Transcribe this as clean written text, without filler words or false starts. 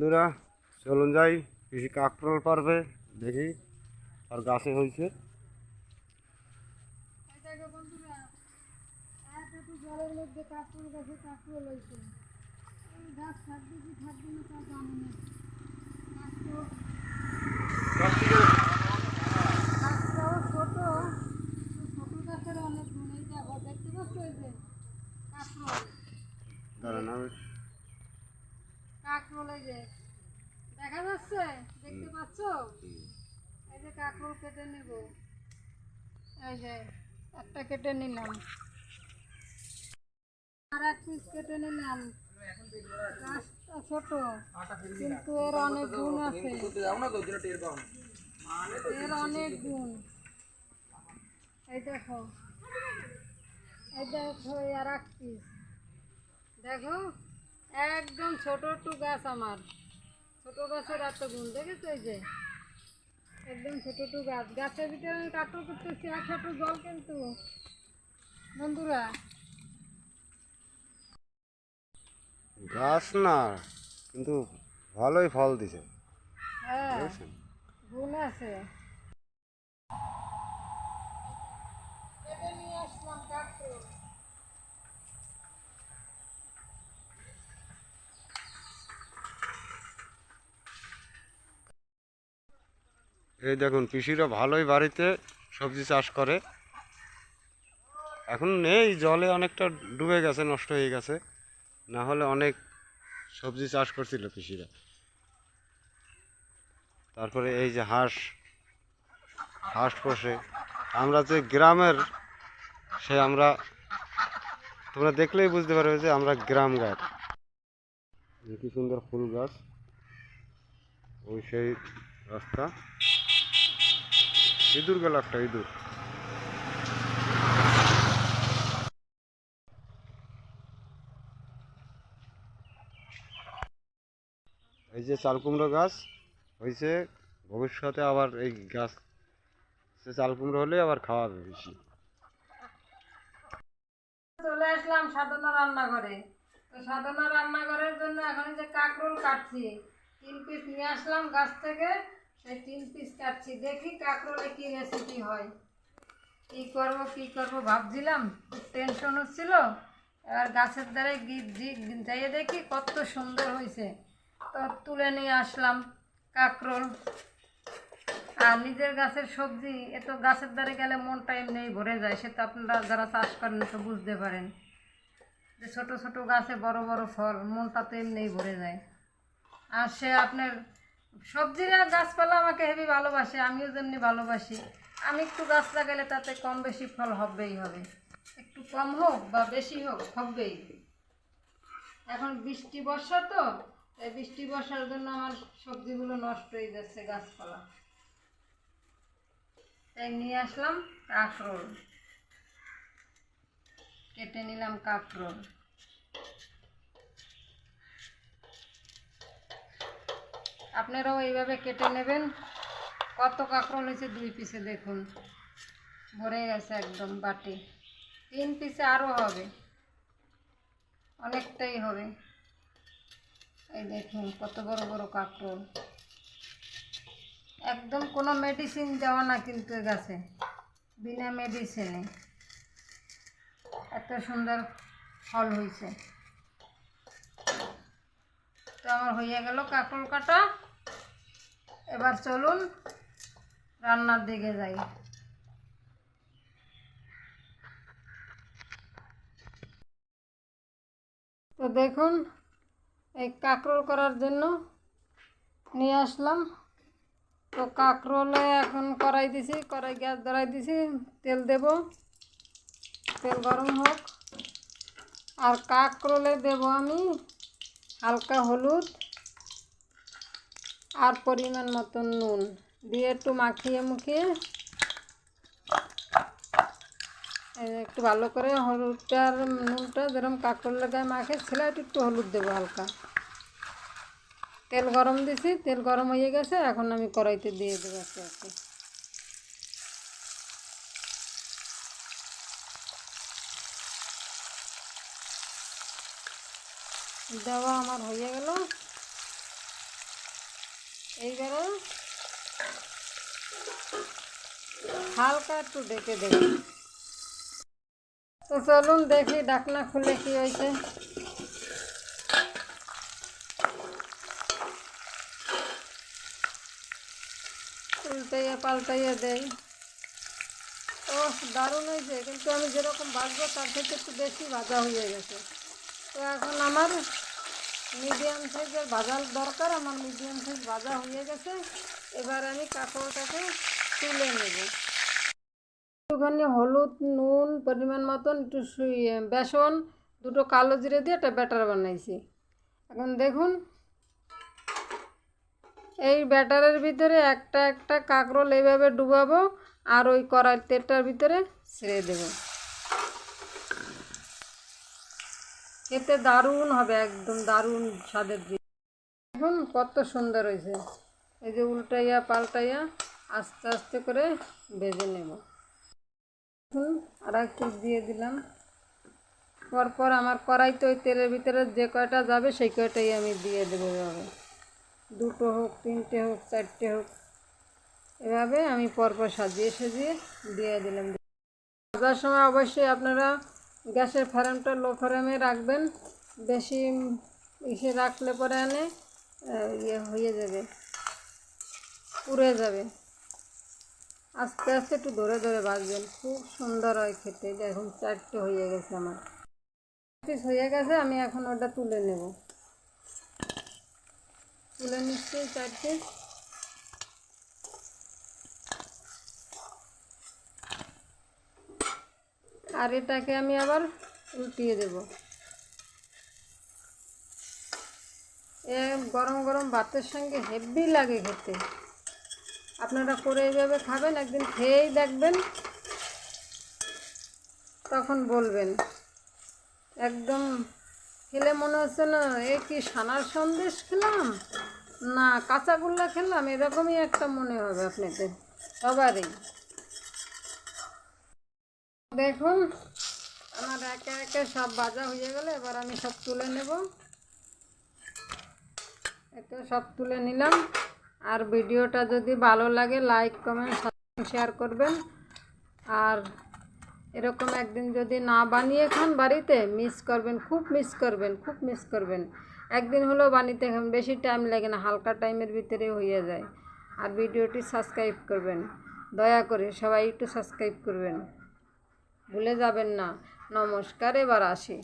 বন্ধুরা চলুন যাই কৃষি কাকরোল পারবে দেখি আর গাছে হয়েছে। জলের মধ্যে কাকরোল গাছে কাকরোল হয়েছে। গাছ থাকবে কি থাকবে না তা জানি না। গাছটাও ছোট, ছোট গাছের অনেক গুণ। এই দেখো, দেখতে পাচ্ছ এই যে কাকরোল, কাকরোল এই যে দেখা যাচ্ছে, দেখতে পাচ্ছ? এই যে কাকরোল কেটে নেব, এই যে একটা কেটে নিলাম, আর এক পিস কেটে নিলাম। গাছটা ছোট কিন্তু এর অনেক গুণ আছে, এর অনেক গুণ। এই দেখো, এই দেখো, আর এক পিস দেখো, একদম ছোট একটু গাছ। আমার ছোট গাছের এত গুণ দেখেছো? এই যে একদম ছোট একটু গাছ, গাছের ভিতরে আমি কাকরোল করতেছি। এক হাঁটু জল কিন্তু বন্ধুরা। গাছ না কিন্তু ভালোই ফল দিছে। হ্যাঁ, গুণ আছে। কেটে নিয়ে আসলাম কাকরোল। এই দেখুন পিসিরা ভালোই বাড়িতে সবজি চাষ করে। এখন নেই, জলে অনেকটা ডুবে গেছে, নষ্ট হয়ে গেছে, না হলে অনেক সবজি চাষ করছিল পিসিরা। তারপরে এই যে হাঁস হাঁস পোষে। আমরা যে গ্রামের, সে আমরা, তোমরা দেখলেই বুঝতে পারবে যে আমরা গ্রাম গাছ। কি সুন্দর ফুল গাছ, ওই সেই রাস্তা। ইঁদুর গেল, একটা ইঁদুর। এই যে চাল কুমড়ো গাছ হয়েছে, ভবিষ্যতে আবার এই গাছ সে চাল কুমড়ো হলে আবার খাওয়াবে বেশি। চলে আসলাম সাধনা রান্নাঘরে। তো সাধনা রান্নাঘরের জন্য এখন যে কাকরোল কাটছি, 3 পিস নিয়ে আসলাম গাছ থেকে। সেই 3 পিস কাটছি, দেখি কাকরোলে কি রেসিপি হয়। কি করব ভাবছিলাম, খুব টেনশন হচ্ছিল। এবার গাছের ধারে যাইয়ে দেখি কত সুন্দর হয়েছে, তো তুলে নিয়ে আসলাম কাকরোল। আর নিজের গাছের সবজি, এত গাছের ধারে গেলে মনটা এমনি ভরে যায়। সে তো আপনারা যারা চাষ করেন তো বুঝতে পারেন যে ছোট ছোট গাছে বড় বড় ফল, মনটা তো এমনি ভরে যায়। আর সে আপনার সবজিরা গাছপালা আমাকে হেবি ভালোবাসে, আমিও যেমনি ভালোবাসি। আমি একটু গাছ লাগালে তাতে কম বেশি ফল হবেই হবে, একটু কম হোক বা বেশি হোক হবেই। এখন বৃষ্টি বর্ষা তো, এই বৃষ্টি বর্ষার জন্য আমার সবজিগুলো নষ্ট হয়ে যাচ্ছে, গাছপালা। তাই নিয়ে আসলাম কাকরোল, কেটে নিলাম কাকরোল। আপনারাও এইভাবে কেটে নেবেন। কত কাকরোল হয়েছে 2 পিসে, দেখুন ভরে গেছে একদম বাটি। 3 পিসে আরও হবে, অনেকটাই হবে। এই দেখুন কত বড় বড় কাকরোল, একদম কোনো মেডিসিন দেওয়া না কিন্তু এ গাছে, বিনা মেডিসিনে এত সুন্দর ফল হয়েছে। তো আমার হয়ে গেল কাকরোল কাটা। এবার চলুন রান্নার দিকে যাই। তো দেখুন, এই কাকরোল করার জন্য নিয়ে আসলাম। তো কাকরোলে এখন কড়াই দিছি, কড়াই গ্যাস ধরাই দিছি, তেল দেব, তেল গরম হোক। আর কাকরোলে দেব আমি হালকা হলুদ আর পরিমাণ মতন নুন দিয়ে একটু মাখিয়ে মুখিয়ে একটু ভালো করে হলুদটা আর নুনটা যেরকম কাকরোলের গায়ে মাখে ছিল, একটু হলুদ দেবো হালকা। তেল গরম দিছি, তেল গরম হয়ে গেছে, এখন আমি কড়াইতে দিয়ে দেবো আস্তে আস্তে। দেওয়া আমার হয়ে গেল। এইবারে হালকা একটু ডেকে দেব। তো চলুন দেখি ঢাকনা খুলে কি হয়েছে। উল্টাইয়া পাল্টাইয়া দেই। ও দারুণ হয়েছে, কিন্তু আমি যেরকম ভাজবো তার থেকে একটু বেশি ভাজা হয়ে গেছে। তো এখন আমার মিডিয়াম সাইজের ভাজার দরকার, আমার মিডিয়াম সাইজ ভাজা হয়ে গেছে। এবার আমি কাঁকরোলটাকে তুলে নেব। একটুখানি হলুদ, নুন পরিমাণ মতন, একটু বেসন, দুটো কালো জিরে দিয়ে একটা ব্যাটার বানাইছি। এখন দেখুন, এই ব্যাটারের ভিতরে একটা একটা কাঁকরোল এইভাবে ডুবাবো, আর ওই কড়াই তেলটার ভিতরে ছেড়ে দেব। খেতে দারুণ হবে, একদম দারুণ স্বাদের জিনিস। দেখুন কত সুন্দর হয়েছে। এই যে উল্টাইয়া পাল্টাইয়া আস্তে আস্তে করে ভেজে নেব। আর একটু দিয়ে দিলাম। পরপর আমার কড়াইতে ওই তেলের ভিতরে যে কয়টা যাবে সেই কয়টাই আমি দিয়ে দেবো। এভাবে দুটো হোক, তিনটে হোক, চারটে হোক, এভাবে আমি পরপর সাজিয়ে সাজিয়ে দিয়ে দিলাম। ভাজার সময় অবশ্যই আপনারা গ্যাসের ফ্লেমটা লো ফ্লেমে রাখবেন। বেশি ইসে রাখলে পরে আনে ইয়ে হয়ে যাবে, পুড়ে যাবে। আস্তে আস্তে একটু ধরে ধরে ভাজবেন, খুব সুন্দর হয় খেতে। এখন চারটে হয়ে গেছে, আমার পিস হয়ে গেছে। আমি এখন ওটা তুলে নেব। তুলে নিচ্ছি 4 পিস। আর এটাকে আমি আবার উল্টিয়ে দেব। এ গরম গরম ভাতের সঙ্গে হেভি লাগে খেতে। আপনারা করে এইভাবে খাবেন, একদিন খেয়েই দেখবেন, তখন বলবেন। একদম খেলে মনে হচ্ছে না এ কি সানার সন্দেশ খেলাম না কাঁচাগোল্লা খেলাম, এরকমই একটা মনে হবে আপনাদের সবারই। দেখুন আমার একে একে সব ভাজা হয়ে গেল। এবার আমি সব তুলে নেব। একে সব তুলে নিলাম। আর ভিডিওটা যদি ভালো লাগে লাইক, কমেন্ট, শেয়ার করবেন। আর এরকম একদিন যদি না বানিয়ে খান বাড়িতে, মিস করবেন, খুব মিস করবেন, খুব মিস করবেন। একদিন হলেও বানিয়ে খান, বেশি টাইম লাগে না, হালকা টাইমের ভিতরে হয়ে যায়। আর ভিডিওটি সাবস্ক্রাইব করবেন, দয়া করে সবাই একটু সাবস্ক্রাইব করবেন, ভুলে যাবেন না। নমস্কার, এবার আসি।